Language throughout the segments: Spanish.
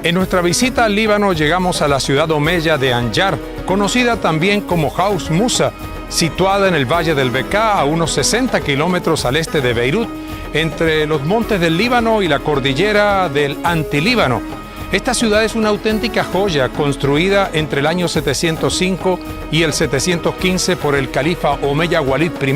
En nuestra visita al Líbano llegamos a la ciudad omeya de Anjar, conocida también como Haus Musa, situada en el Valle del Bekaa a unos 60 kilómetros al este de Beirut, entre los montes del Líbano y la cordillera del Antilíbano. Esta ciudad es una auténtica joya construida entre el año 705 y el 715 por el califa omeya Walid I.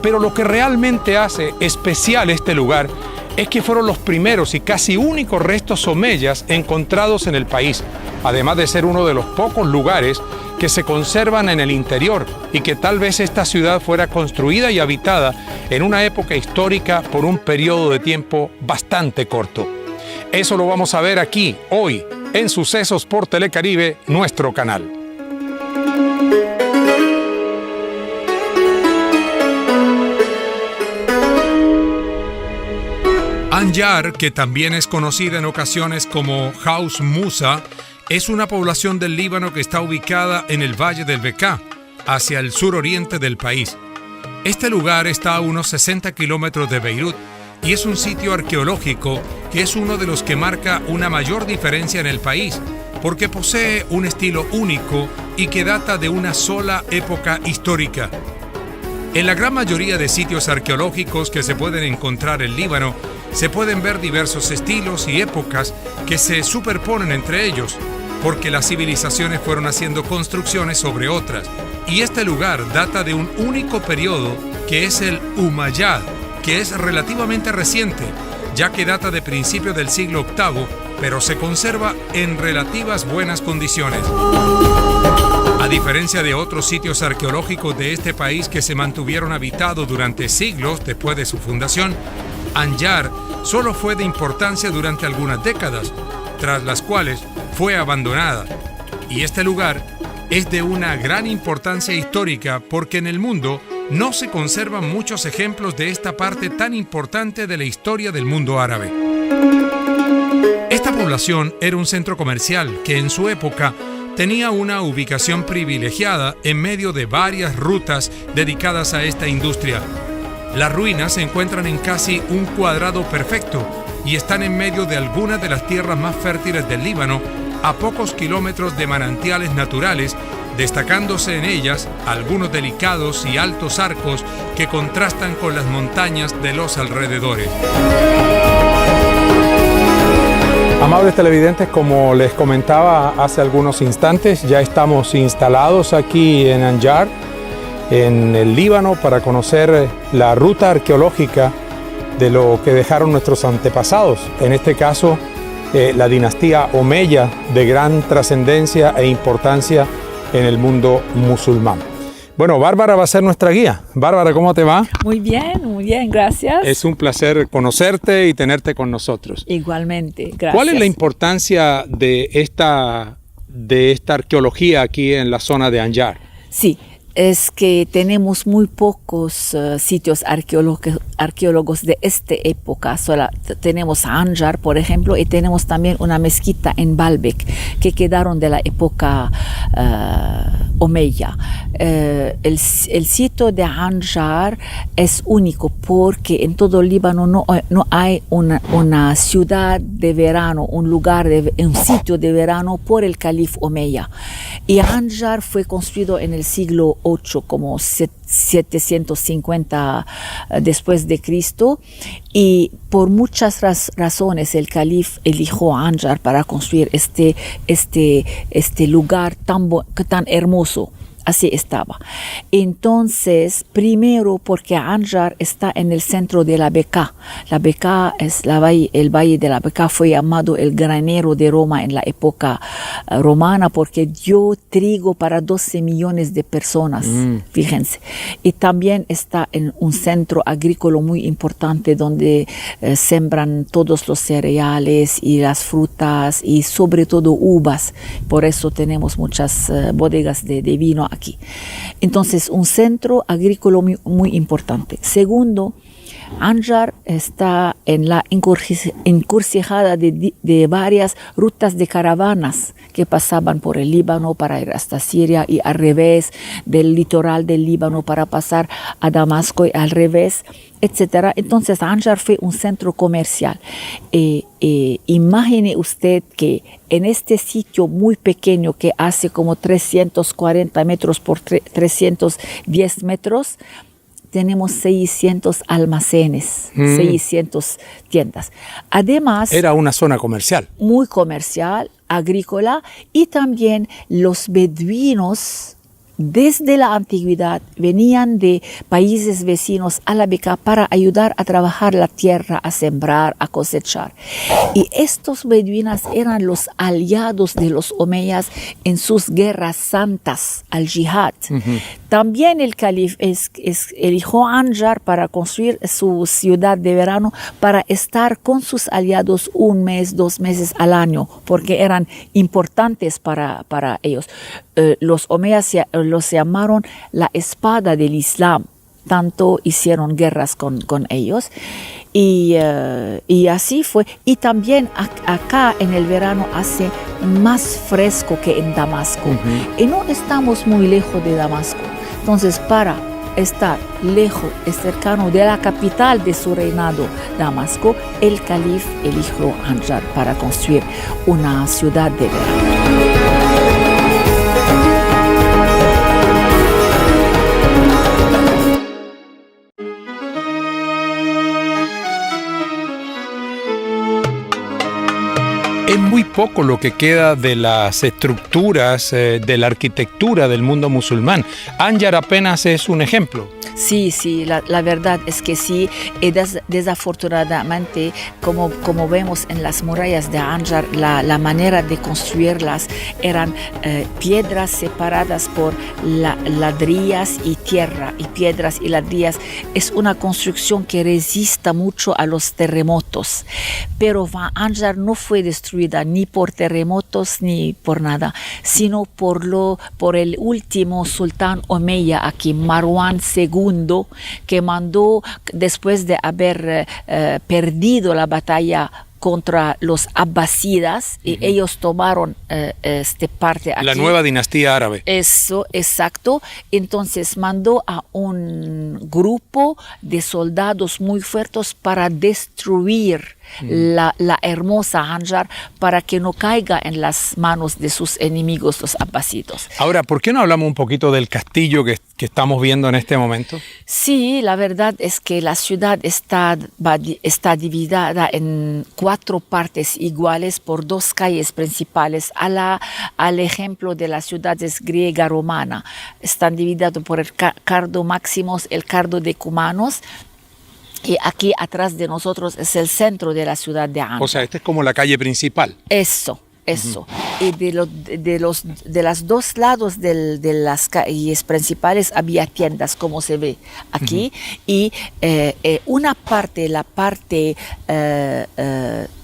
Pero lo que realmente hace especial este lugar es que fueron los primeros y casi únicos restos omeyas encontrados en el país, además de ser uno de los pocos lugares que se conservan en el interior y que tal vez esta ciudad fuera construida y habitada en una época histórica por un periodo de tiempo bastante corto. Eso lo vamos a ver aquí, hoy, en Sucesos por Telecaribe, nuestro canal. Anjar, que también es conocida en ocasiones como Haus Musa, es una población del Líbano que está ubicada en el Valle del Bekaa, hacia el suroriente del país. Este lugar está a unos 60 kilómetros de Beirut y es un sitio arqueológico que es uno de los que marca una mayor diferencia en el país, porque posee un estilo único y que data de una sola época histórica. En la gran mayoría de sitios arqueológicos que se pueden encontrar en Líbano, se pueden ver diversos estilos y épocas que se superponen entre ellos, porque las civilizaciones fueron haciendo construcciones sobre otras. Y este lugar data de un único periodo, que es el Umayyad, que es relativamente reciente, ya que data de principios del siglo VIII, pero se conserva en relativas buenas condiciones. A diferencia de otros sitios arqueológicos de este país que se mantuvieron habitados durante siglos después de su fundación, Anjar solo fue de importancia durante algunas décadas, tras las cuales fue abandonada. Y este lugar es de una gran importancia histórica porque en el mundo no se conservan muchos ejemplos de esta parte tan importante de la historia del mundo árabe. Esta población era un centro comercial que en su época tenía una ubicación privilegiada en medio de varias rutas dedicadas a esta industria. Las ruinas se encuentran en casi un cuadrado perfecto y están en medio de algunas de las tierras más fértiles del Líbano, a pocos kilómetros de manantiales naturales, destacándose en ellas algunos delicados y altos arcos que contrastan con las montañas de los alrededores. Amables televidentes, como les comentaba hace algunos instantes, ya estamos instalados aquí en Anjar, en el Líbano, para conocer la ruta arqueológica de lo que dejaron nuestros antepasados, en este caso la dinastía omeya, de gran trascendencia e importancia en el mundo musulmán. Bueno, Bárbara va a ser nuestra guía. Bárbara, ¿cómo te va? Muy bien, gracias. Es un placer conocerte y tenerte con nosotros. Igualmente, gracias. ¿Cuál es la importancia de esta arqueología aquí en la zona de Anjar? Sí, es que tenemos muy pocos sitios arqueólogos de esta época. Tenemos Anjar, por ejemplo, y tenemos también una mezquita en Baalbek que quedaron de la época omeya. El sitio de Anjar es único porque en todo el Líbano no hay una ciudad de verano, un sitio de verano por el califa omeya. Y Anjar fue construido en el siglo VIII, como 750 después de Cristo, y por muchas razones el califa eligió Anjar para construir este lugar tan hermoso. Así estaba. Entonces, primero porque Anjar está en el centro de la Bekaa. La Bekaa es el valle de la Bekaa fue llamado el granero de Roma en la época romana porque dio trigo para 12 millones de personas, fíjense. Y también está en un centro agrícola muy importante donde sembran todos los cereales y las frutas y sobre todo uvas. Por eso tenemos muchas bodegas de vino aquí. Entonces, un centro agrícola muy importante. Segundo, Anjar está en la encrucijada de varias rutas de caravanas que pasaban por el Líbano para ir hasta Siria y al revés, del litoral del Líbano para pasar a Damasco y al revés, etc. Entonces Anjar fue un centro comercial. Imagine usted que en este sitio muy pequeño que hace como 340 metros por 310 metros, tenemos 600 almacenes, 600 tiendas. Además, era una zona comercial. Muy comercial, agrícola, y también los beduinos desde la antigüedad venían de países vecinos a la Bekaa para ayudar a trabajar la tierra, a sembrar, a cosechar. Y estos beduinos eran los aliados de los omeyas en sus guerras santas, al jihad. También el calif eligió Anjar para construir su ciudad de verano para estar con sus aliados 1 mes, 2 meses al año, porque eran importantes para ellos. Los omeyas los llamaron la espada del Islam. Tanto hicieron guerras con ellos. Y así fue. Y también acá en el verano hace más fresco que en Damasco. Y no estamos muy lejos de Damasco. Entonces, para estar lejos, cercano de la capital de su reinado, Damasco, el calif eligió Anjar para construir una ciudad de verano. Es muy poco lo que queda de las estructuras, de la arquitectura del mundo musulmán. Anjar apenas es un ejemplo. Sí, la verdad es que sí. Y desafortunadamente, como vemos en las murallas de Anjar, la manera de construirlas eran piedras separadas por ladrillas y tierra, y piedras y ladrillas. Es una construcción que resista mucho a los terremotos. Pero Anjar no fue destruida ni por terremotos ni por nada, sino por el último sultán omeya aquí, Marwan II, que mandó, después de haber perdido la batalla contra los abbasidas, y ellos tomaron parte aquí. La nueva dinastía árabe. Eso, exacto. Entonces mandó a un grupo de soldados muy fuertes para destruir la hermosa Anjar, para que no caiga en las manos de sus enemigos, los abbasidos. Ahora, ¿por qué no hablamos un poquito del castillo que estamos viendo en este momento? Sí, la verdad es que la ciudad está dividida en 4 partes iguales por 2 calles principales, al ejemplo de las ciudades griega romana. Están divididas por el Cardo Máximos, el Cardo Decumanos, y aquí atrás de nosotros es el centro de la ciudad de Anjar. O sea, esta es como la calle principal. Eso. Y de los 2 lados de las calles principales había tiendas, como se ve aquí, y una parte, la parte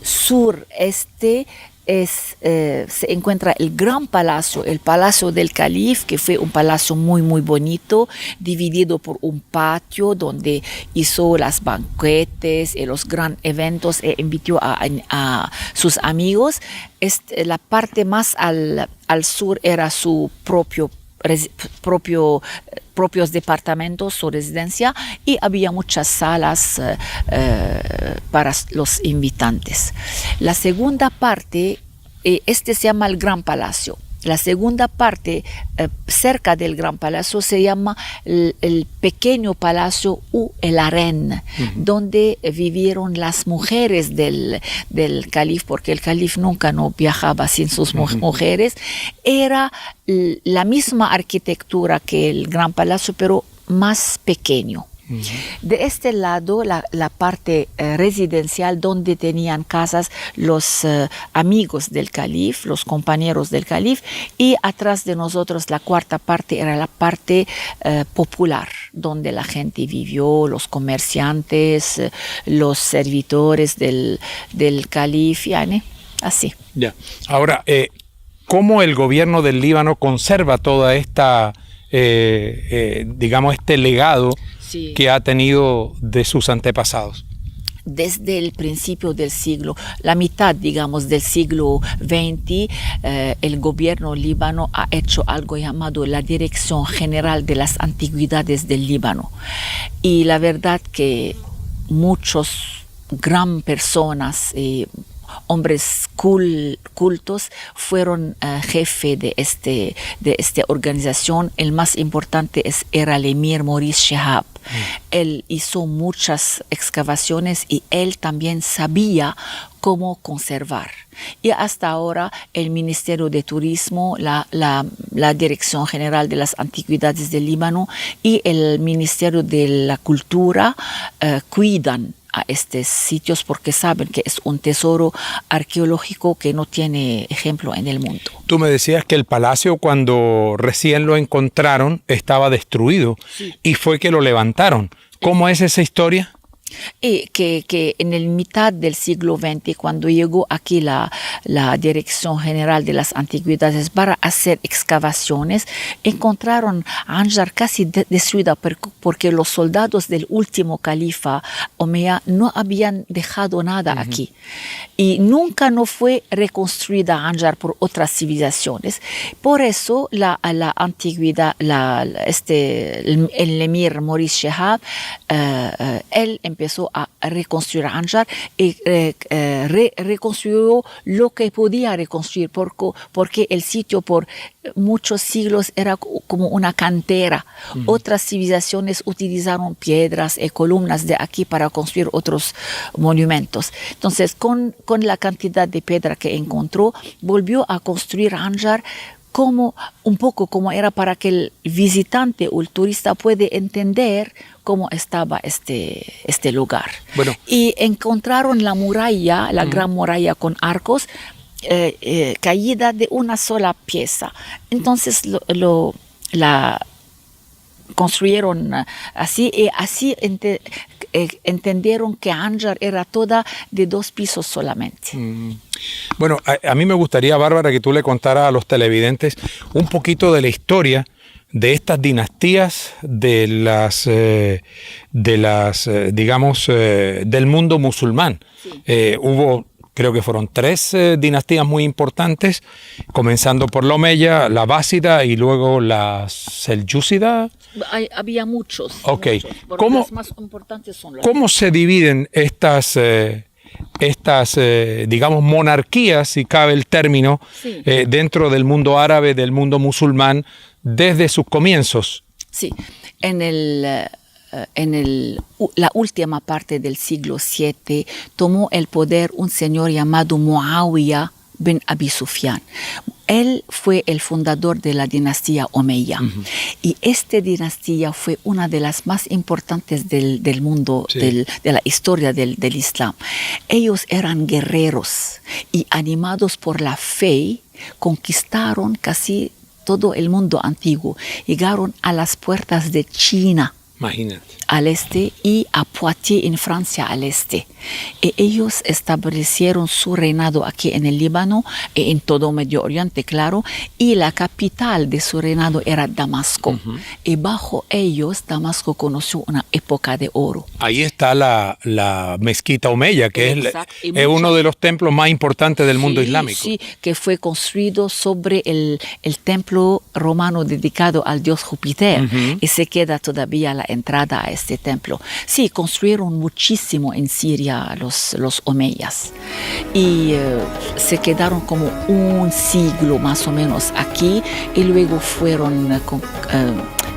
sureste, se encuentra el gran palacio, el palacio del calif, que fue un palacio muy muy bonito, dividido por un patio donde hizo los banquetes y los grandes eventos e invitó a sus amigos. La parte más al sur era su propios departamentos, su residencia, y había muchas salas para los invitantes. La segunda parte, se llama el Gran Palacio. La segunda parte, cerca del Gran Palacio, se llama el Pequeño Palacio o el Harén, donde vivieron las mujeres del calif, porque el calif nunca no viajaba sin sus mujeres. Era la misma arquitectura que el Gran Palacio, pero más pequeño. De este lado, la parte residencial, donde tenían casas los amigos del calif, los compañeros del calif, y atrás de nosotros la cuarta parte era la parte popular, donde la gente vivió, los comerciantes, los servidores del calif, así. Ya. Ahora, ¿cómo el gobierno del Líbano conserva toda esta digamos, este legado Sí. que ha tenido de sus antepasados. Desde el principio del siglo, la mitad, digamos, del siglo XX, el gobierno líbano ha hecho algo llamado la Dirección General de las Antigüedades del Líbano. Y la verdad que muchos gran personas, hombres cultos, fueron jefe de esta organización. El más importante era el emir Maurice Shihab. Él hizo muchas excavaciones y él también sabía cómo conservar. Y hasta ahora el Ministerio de Turismo, la Dirección General de las Antigüedades del Líbano y el Ministerio de la Cultura cuidan a estos sitios porque saben que es un tesoro arqueológico que no tiene ejemplo en el mundo. Tú me decías que el palacio, cuando recién lo encontraron, estaba destruido. Sí. Y fue que lo levantaron. ¿Cómo es esa historia? Que en el mitad del siglo XX, cuando llegó aquí la Dirección General de las Antigüedades para hacer excavaciones, encontraron Anjar casi destruida porque los soldados del último califa Omeya no habían dejado nada aquí. Y nunca no fue reconstruida Anjar por otras civilizaciones. Por eso la antigüedad, el emir Maurice Shihab, él empezó a reconstruir Anjar y reconstruyó lo que podía reconstruir porque el sitio por muchos siglos era como una cantera. Otras civilizaciones utilizaron piedras y columnas de aquí para construir otros monumentos. Entonces, con la cantidad de piedra que encontró, volvió a construir Anjar un poco como era para que el visitante o el turista puede entender cómo estaba este lugar. Bueno. Y encontraron la muralla, la gran muralla con arcos, caída de una sola pieza. Entonces la construyeron así y así entendieron que Anjar era toda de 2 pisos solamente. Bueno, a mí me gustaría, Bárbara, que tú le contaras a los televidentes un poquito de la historia de estas dinastías del mundo musulmán. Sí. Hubo, creo que fueron 3 dinastías muy importantes, comenzando por la Omeya, la Abásida y luego la Selyúcida. Había muchos. Ok. ¿Cómo, las más importantes son las ¿Cómo se dividen estas digamos, monarquías, si cabe el término, sí, dentro del mundo árabe, del mundo musulmán, desde sus comienzos? Sí, la última parte del siglo VII tomó el poder un señor llamado Muawiyah bin Abi Sufyan. Él fue el fundador de la dinastía Omeya. Y esta dinastía fue una de las más importantes del mundo, sí, de la historia del Islam. Ellos eran guerreros y animados por la fe, conquistaron casi todo el mundo antiguo. Llegaron a las puertas de China. Imagínate. Al este y a Poitiers en Francia al este. Y ellos establecieron su reinado aquí en el Líbano y en todo Medio Oriente, claro, y la capital de su reinado era Damasco. Y bajo ellos Damasco conoció una época de oro. Ahí está la mezquita Omeya, que es uno de los templos más importantes del mundo islámico. Sí, que fue construido sobre el templo romano dedicado al dios Júpiter y se queda todavía la entrada a este templo. Sí, construyeron muchísimo en Siria los omeyas y se quedaron como un siglo más o menos aquí y luego fueron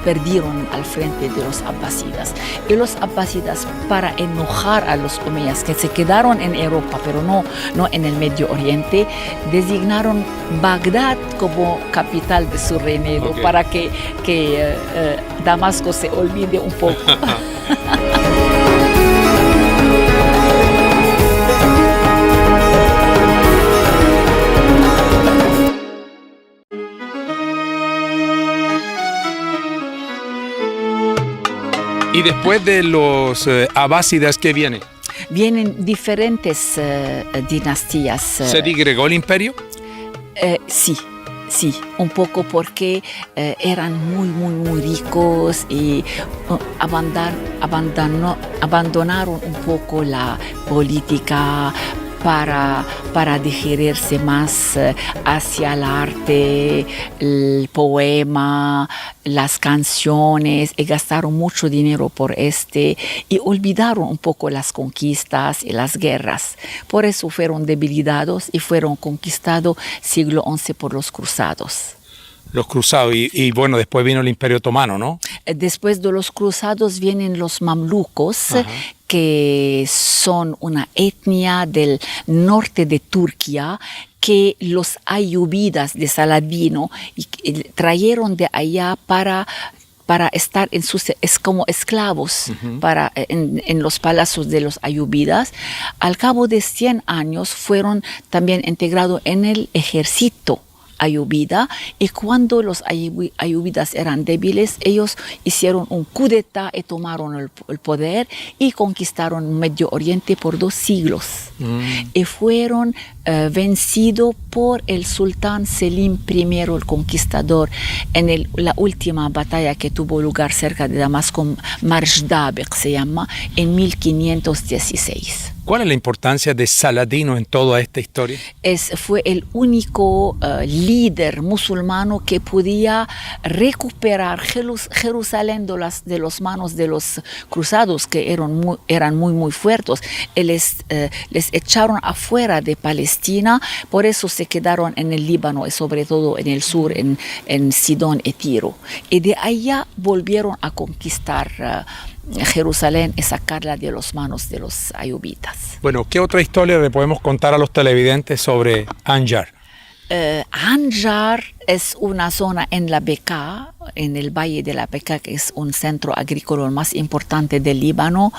perdieron al frente de los abbasidas. Y los abbasidas, para enojar a los omeyas que se quedaron en Europa, pero no en el Medio Oriente, designaron Bagdad como capital de su reinado, para que Damasco se olvide un poco. ¿Y después de los abásidas qué viene? Vienen diferentes dinastías. ¿Se digregó el imperio? Sí. Sí, un poco porque eran muy ricos y abandonaron un poco la política para dirigirse más hacia el arte, el poema, las canciones, y gastaron mucho dinero por y olvidaron un poco las conquistas y las guerras. Por eso fueron debilitados y fueron conquistados siglo XI por los cruzados. Los cruzados, y bueno, después vino el Imperio Otomano, ¿no? Después de los cruzados vienen los mamlucos, Ajá. que son una etnia del norte de Turquía, que los ayubidas de Saladino trajeron de allá para estar como esclavos en los palacios de los ayubidas. Al cabo de 100 años fueron también integrados en el ejército ayubida, y cuando los ayubidas eran débiles, ellos hicieron un coup d'etat y tomaron el poder y conquistaron Medio Oriente por 2 siglos. Y fueron vencidos por el sultán Selim I, el conquistador, en la última batalla que tuvo lugar cerca de Damasco, Marjdabiq se llama, en 1516. ¿Cuál es la importancia de Saladino en toda esta historia? Fue el único líder musulmano que podía recuperar Jerusalén de las manos de los cruzados, que eran muy fuertes. Les echaron afuera de Palestina, por eso se quedaron en el Líbano y sobre todo en el sur, en Sidón y Tiro. Y de allá volvieron a conquistar Jerusalén y sacarla de las manos de los ayubitas. Bueno, ¿qué otra historia le podemos contar a los televidentes sobre Anjar? Anjar es una zona en la Bekaa, en el Valle de la Bekaa, que es un centro agrícola más importante del Líbano,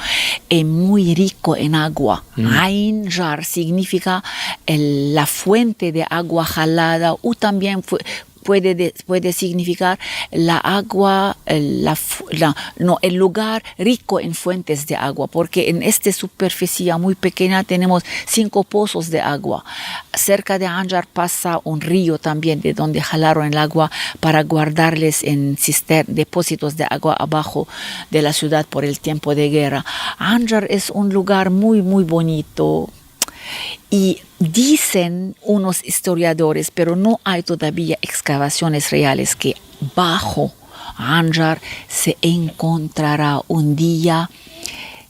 y muy rico en agua. Anjar significa la fuente de agua jalada, o también puede significar la agua, el lugar rico en fuentes de agua, porque en esta superficie muy pequeña tenemos 5 pozos de agua. Cerca de Anjar pasa un río también, de donde jalaron el agua para guardarles en depósitos de agua abajo de la ciudad por el tiempo de guerra. Anjar es un lugar muy bonito. Y dicen unos historiadores, pero no hay todavía excavaciones reales, que bajo Anjar se encontrará un día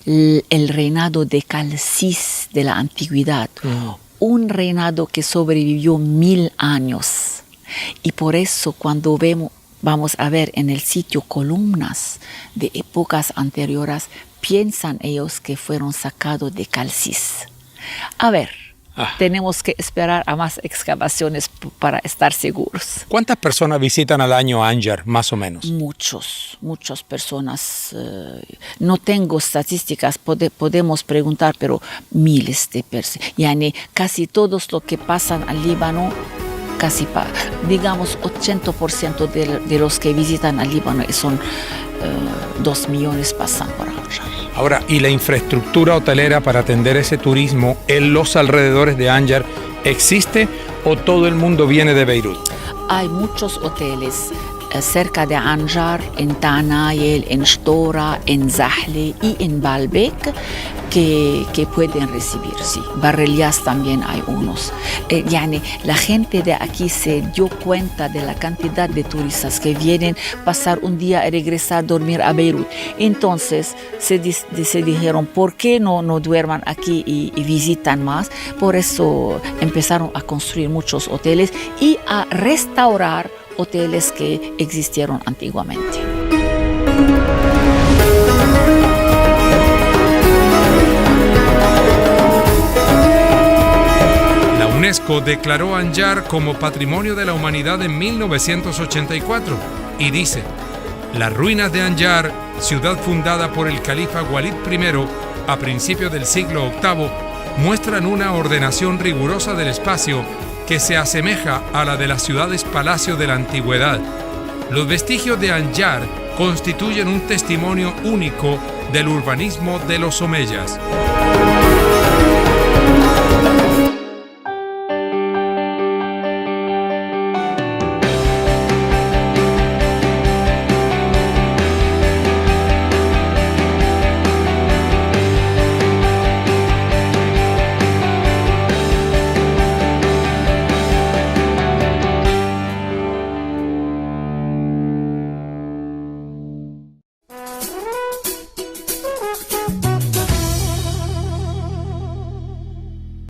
el reinado de Calcis de la antigüedad, un reinado que sobrevivió 1000 años. Y por eso cuando vamos a ver en el sitio columnas de épocas anteriores, piensan ellos que fueron sacados de Calcis. A ver, tenemos que esperar a más excavaciones para estar seguros. ¿Cuántas personas visitan al año Anjar, más o menos? Muchas personas. No tengo estadísticas, podemos preguntar, pero miles de personas. Yani, casi todos los que pasan al Líbano, digamos 80% de los que visitan al Líbano, son 2 millones, pasan por Anjar. Ahora, ¿y la infraestructura hotelera para atender ese turismo en los alrededores de Anjar existe o todo el mundo viene de Beirut? Hay muchos hoteles cerca de Anjar, en Tanayel, en Shtora, en Zahle y en Baalbek, que pueden recibir, sí. Barrelias también hay unos. La gente de aquí se dio cuenta de la cantidad de turistas que vienen a pasar un día y regresar a dormir a Beirut. Entonces se dijeron, ¿por qué no duerman aquí y visitan más? Por eso empezaron a construir muchos hoteles y a restaurar hoteles que existieron antiguamente. La UNESCO declaró Anjar como Patrimonio de la Humanidad en 1984 y dice: las ruinas de Anjar, ciudad fundada por el califa Walid I a principios del siglo VIII, muestran una ordenación rigurosa del espacio que se asemeja a la de las ciudades-palacio de la antigüedad. Los vestigios de Anjar constituyen un testimonio único del urbanismo de los omeyas.